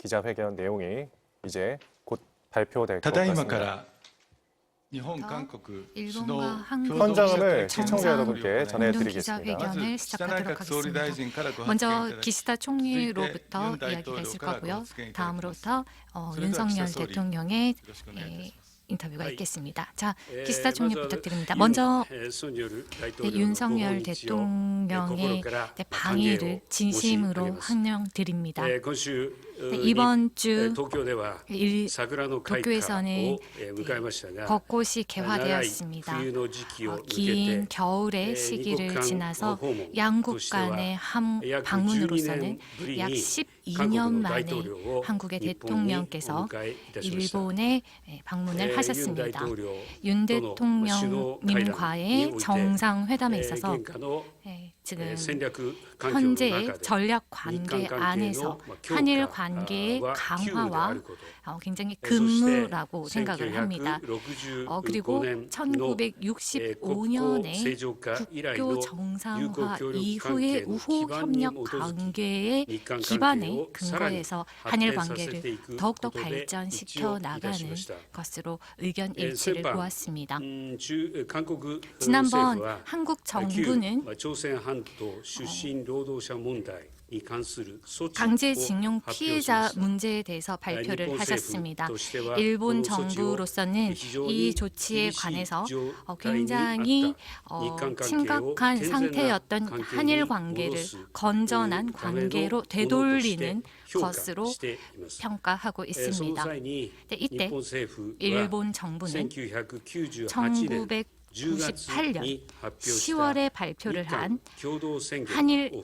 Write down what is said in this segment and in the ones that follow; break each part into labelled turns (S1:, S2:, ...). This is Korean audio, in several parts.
S1: 기자회견 내용이 이제 곧 발표될 것
S2: ただいま
S1: 같습니다.
S2: から日本韓国首
S3: 일본과
S2: 脳
S3: 한국
S1: 현장음을 시청자
S3: 정상
S1: 여러분께
S3: 공동
S1: 전해드리겠습니다.
S3: 기자회견을 시작하도록 하겠습니다. 먼저 기시다 총리로부터 이야기가 있을 거고요. 다음으로부터 윤석열 대통령의 인터뷰가 있겠습니다. 자, 기시다 총리 부탁드립니다. 먼저 윤석열 대통령의 방위를 진심으로 환영드립니다. 이번 주 도쿄에서는 벚꽃이 개화되었습니다. 긴 겨울의 시기를 지나서 양국 간의 방문으로서는 약 12년 만에 한국의 대통령께서 일본에 방문을 하셨습니다. 윤 대통령님과의 정상회담에 있어서 지금 현재의 전략 관계 안에서 한일 관계의 강화와 굉장히 근무라고 생각을 합니다. 그리고 1965년에 국교 정상화 이후의 우호 협력 관계의 기반에 근거해서 한일 관계를 더욱더 발전시켜 나가는 것으로 의견 일치를 보았습니다. 지난번 한국 정부는 강제징용 피해자 문제에 대해서 발표를 하셨습니다. 일본 정부로서는 이 조치에 관해서 굉장히 심각한 상태였던 한일 관계를 건전한 관계로 되돌리는 것으로 평가하고 있습니다. 이때 일본 정부는 1998년 10월에 발표를 한 한일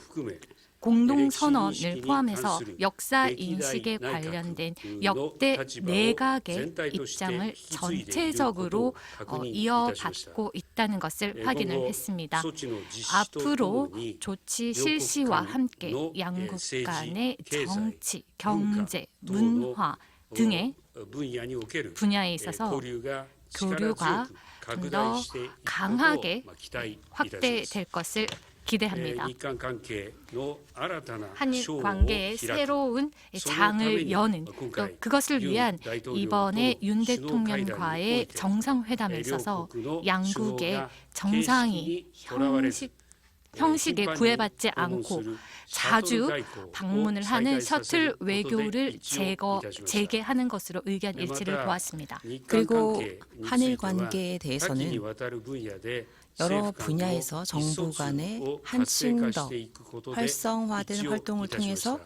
S3: 공동선언을 포함해서 역사 인식에 관련된 역대 내각의 입장을 전체적으로 이어받고 있다는 것을 확인을 했습니다. 앞으로 조치 실시와 함께 양국 간의 정치, 경제, 문화 등의 분야에 있어서 교류가 좀 더 강하게 확대될 것을 기대합니다. 한일 관계의 새로운 장을 여는 또 그것을 위한 이번에 윤 대통령과의 정상회담에 있어서 양국의 정상이 형식에 구애받지 않고 자주 방문을 하는 셔틀 외교를 재개하는 것으로 의견 일치를 보았습니다.
S4: 그리고 한일 관계에 대해서는 여러 분야에서 정부 간의 한층 더 활성화된 활동을 통해서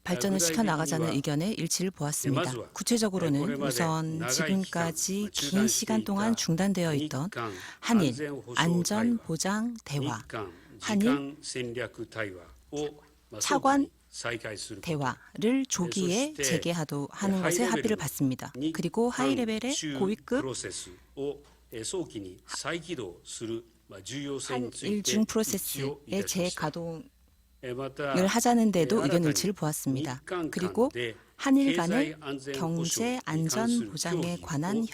S4: 발전을 시켜나가자는 의견의 일치를 보았습니다. 구체적으로는 우선 지금까지 긴 시간 동안 중단되어 있던 한일 안전보장 대화, 한일 차관 대화를 조기에 재개하는 것에 합의를 봤습니다. 그리고 하이레벨의 고위급 한일중 프로세스의 재가동을 하자는 데도 의견 일치를 보았습니다. 그리고 한일 간의 경제 안전 보장에 관한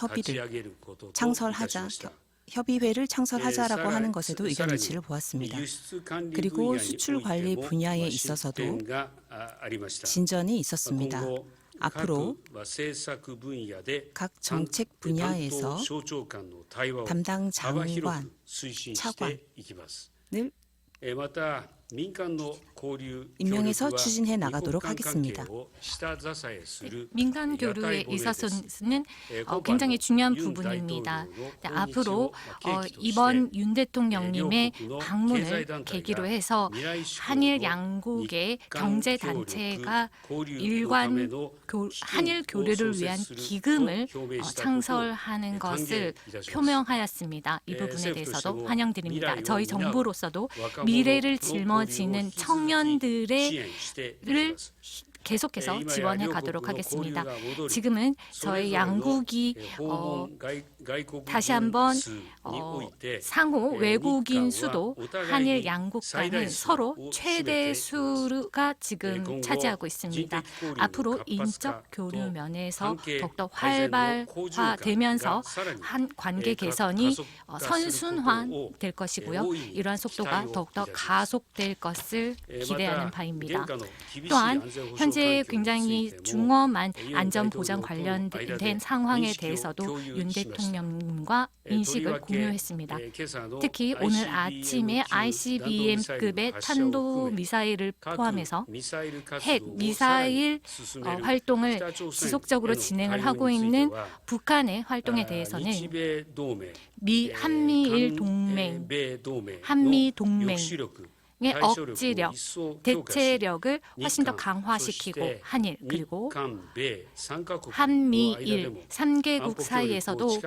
S4: 협의회를 창설하자라고 하는 것에도 의견 일치를 보았습니다. 그리고 수출 관리 분야에 있어서도 진전이 있었습니다. 앞으로 각 정책 분야에서 담당 장관, 차관을 임명해서 추진해 나가도록 하겠습니다.
S3: 민간 교류에 있어서는 굉장히 중요한 부분입니다. 앞으로 이번 윤 대통령님의 방문을 계기로 해서 한일 양국의 경제 단체가 일관 한일 교류를 위한 기금을 창설하는 것을 표명하였습니다. 이 부분에 대해서도 환영드립니다. 저희 정부로서도 미래를 짊어지는 청년들을 계속해서 지원해 가도록 하겠습니다. 지금은 저희 양국이 다시 한번 상호 외국인 수도 한일 양국 간은 서로 최대 수가 지금 차지하고 있습니다. 앞으로 인적 교류 면에서 더욱더 활발화되면서 한 관계 개선이 선순환될 것이고요. 이러한 속도가 더욱더 가속될 것을 기대하는 바입니다. 또한 현재 현재 굉장히 중엄한 안전 보장 관련된 상황에 대해서도 윤 대통령님과 인식을 공유했습니다. 특히 오늘 아침에 ICBM급의 탄도 미사일을 포함해서 핵 미사일 활동을 지속적으로 진행을 하고 있는 북한의 활동에 대해서는 한미일 동맹, 한미 동맹의 억지력, 대체력을 훨씬 더 강화시키고 한일 그리고 한미일 3개국 사이에서도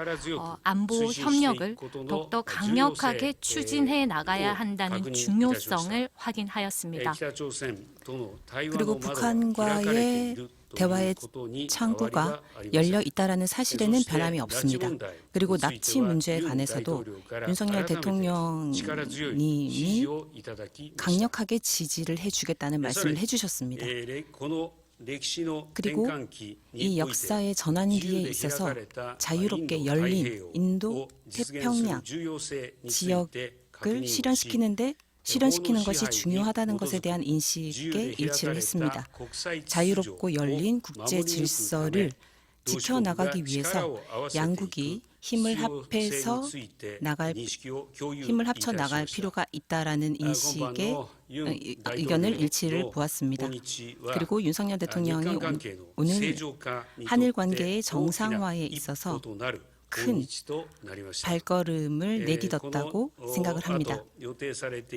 S3: 안보 협력을 더욱더 강력하게 추진해 나가야 한다는 중요성을 확인하였습니다.
S4: 그리고 북한과의 대화의 창구가 열려 있다라는 사실에는 변함이 없습니다. 그리고 납치 문제에 관해서도 윤석열 대통령님이 강력하게 지지를 해주겠다는 말씀을 해주셨습니다. 그리고 이 역사의 전환기에 있어서 자유롭게 열린 인도 태평양 지역을 실현시키는 것이 중요하다는 것에 대한 인식에 일치를 했습니다. 자유롭고 열린 국제 질서를 지켜나가기 위해서 양국이 힘을 합쳐 나갈 필요가 있다라는 인식의 의견을 일치를 보았습니다. 그리고 윤석열 대통령이 오늘 한일 관계의 정상화에 있어서 큰 발걸음을 내딛었다고 생각을 합니다.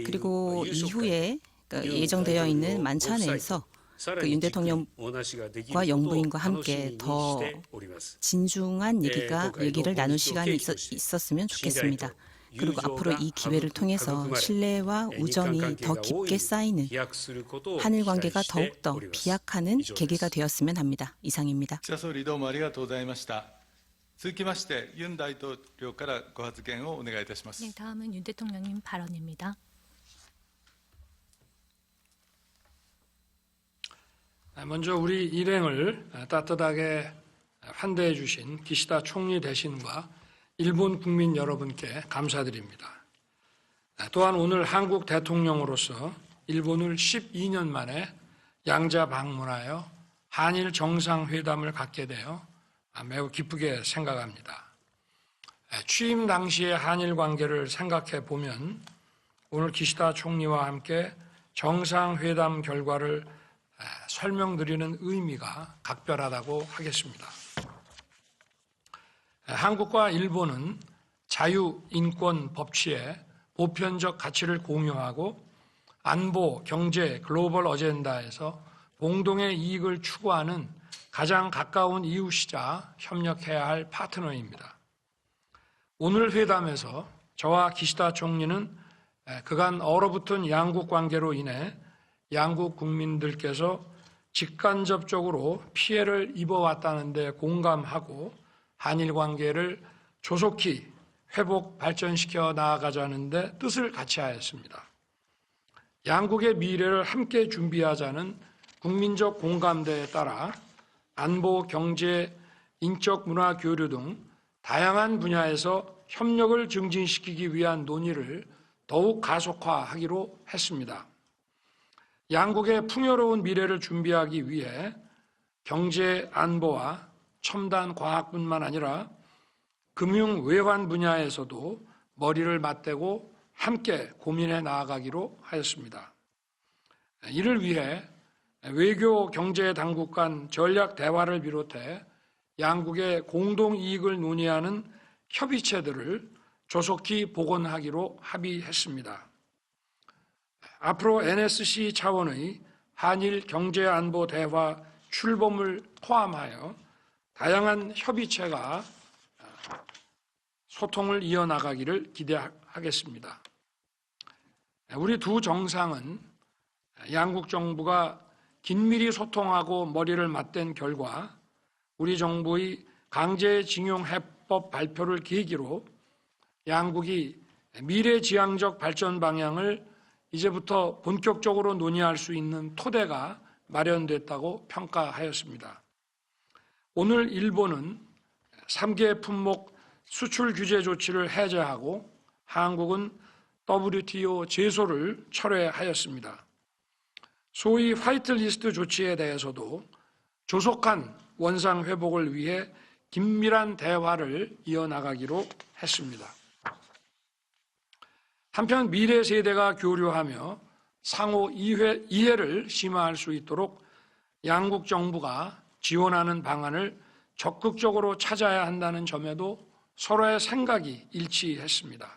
S4: 그리고 이후에 예정되어 있는 만찬에서 윤 대통령과 영부인과 함께 더 진중한 얘기를 나눌 시간이 있었으면 좋겠습니다. 그리고 앞으로 이 기회를 통해서 신뢰와 우정이 더 깊게 쌓이는 한일 관계가 더욱더 비약하는 계기가 되었으면 합니다. 이상입니다.
S2: 続きましてユン大統領からご発言をお願いいたします。
S3: 네, 다음은 윤 대통령님 발언입니다.
S5: 먼저 우리 일행을 따뜻하게 환대해 주신 기시다 총리 대신과 일본 국민 여러분께 감사드립니다. 또한 오늘 한국 대통령으로서 일본을 12년 만에 양자 방문하여 한일 정상회담을 갖게 되어 매우 기쁘게 생각합니다. 취임 당시의 한일 관계를 생각해 보면 오늘 기시다 총리와 함께 정상회담 결과를 설명드리는 의미가 각별하다고 하겠습니다. 한국과 일본은 자유, 인권, 법치의 보편적 가치를 공유하고 안보, 경제, 글로벌 어젠다에서 공동의 이익을 추구하는 가장 가까운 이웃이자 협력해야 할 파트너입니다. 오늘 회담에서 저와 기시다 총리는 그간 얼어붙은 양국 관계로 인해 양국 국민들께서 직간접적으로 피해를 입어왔다는 데 공감하고 한일 관계를 조속히 회복 발전시켜 나아가자는 데 뜻을 같이 하였습니다. 양국의 미래를 함께 준비하자는 국민적 공감대에 따라 안보, 경제, 인적 문화 교류 등 다양한 분야에서 협력을 증진시키기 위한 논의를 더욱 가속화하기로 했습니다. 양국의 풍요로운 미래를 준비하기 위해 경제 안보와 첨단 과학뿐만 아니라 금융 외환 분야에서도 머리를 맞대고 함께 고민해 나아가기로 하였습니다. 이를 위해 외교 경제 당국 간 전략 대화를 비롯해 양국의 공동 이익을 논의하는 협의체들을 조속히 복원하기로 합의했습니다. 앞으로 NSC 차원의 한일 경제 안보 대화 출범을 포함하여 다양한 협의체가 소통을 이어나가기를 기대하겠습니다. 우리 두 정상은 양국 정부가 긴밀히 소통하고 머리를 맞댄 결과 우리 정부의 강제징용 해법 발표를 계기로 양국이 미래지향적 발전 방향을 이제부터 본격적으로 논의할 수 있는 토대가 마련됐다고 평가하였습니다. 오늘 일본은 3개 품목 수출 규제 조치를 해제하고 한국은 WTO 제소를 철회하였습니다. 소위 화이트리스트 조치에 대해서도 조속한 원상 회복을 위해 긴밀한 대화를 이어나가기로 했습니다. 한편 미래 세대가 교류하며 상호 이해를 심화할 수 있도록 양국 정부가 지원하는 방안을 적극적으로 찾아야 한다는 점에도 서로의 생각이 일치했습니다.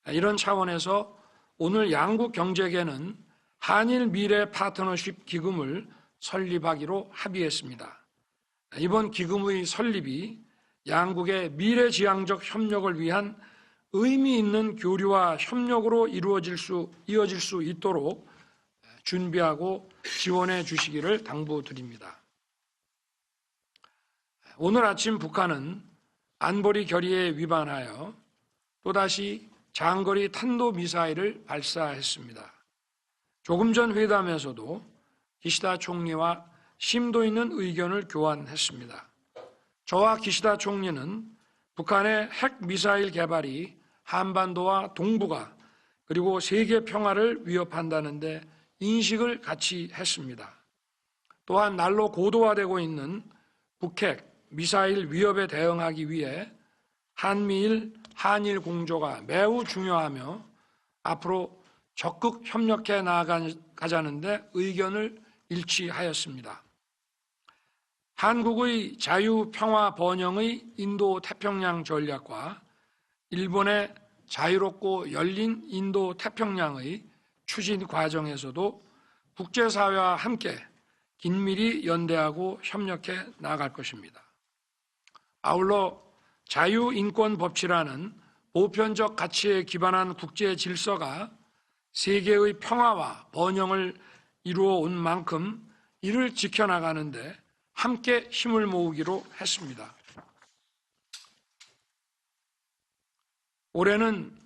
S5: 이런 차원에서 오늘 양국 경제계는 한일 미래 파트너십 기금을 설립하기로 합의했습니다. 이번 기금의 설립이 양국의 미래지향적 협력을 위한 의미 있는 교류와 협력으로 이어질 수 있도록 준비하고 지원해 주시기를 당부드립니다. 오늘 아침 북한은 안보리 결의에 위반하여 또다시 장거리 탄도미사일을 발사했습니다. 조금 전 회담에서도 기시다 총리와 심도 있는 의견을 교환했습니다. 저와 기시다 총리는 북한의 핵미사일 개발이 한반도와 동북아 그리고 세계 평화를 위협한다는데 인식을 같이 했습니다. 또한 날로 고도화되고 있는 북핵 미사일 위협에 대응하기 위해 한일 공조가 매우 중요하며 앞으로 적극 협력해 나아가자는데 의견을 일치하였습니다. 한국의 자유평화 번영의 인도태평양 전략과 일본의 자유롭고 열린 인도태평양의 추진 과정에서도 국제사회와 함께 긴밀히 연대하고 협력해 나아갈 것입니다. 아울러 자유인권법치라는 보편적 가치에 기반한 국제 질서가 세계의 평화와 번영을 이루어 온 만큼 이를 지켜나가는데 함께 힘을 모으기로 했습니다. 올해는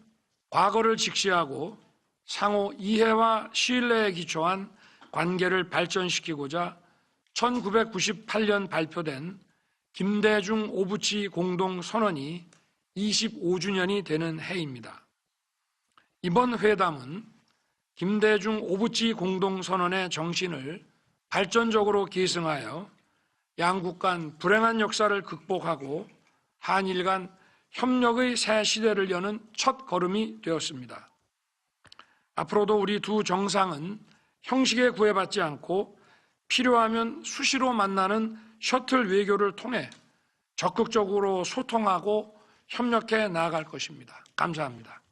S5: 과거를 직시하고 상호 이해와 신뢰에 기초한 관계를 발전시키고자 1998년 발표된 김대중 오부치 공동선언이 25주년이 되는 해입니다. 이번 회담은 김대중 오부치 공동선언의 정신을 발전적으로 계승하여 양국 간 불행한 역사를 극복하고 한일 간 협력의 새 시대를 여는 첫 걸음이 되었습니다. 앞으로도 우리 두 정상은 형식에 구애받지 않고 필요하면 수시로 만나는 셔틀 외교를 통해 적극적으로 소통하고 협력해 나아갈 것입니다. 감사합니다.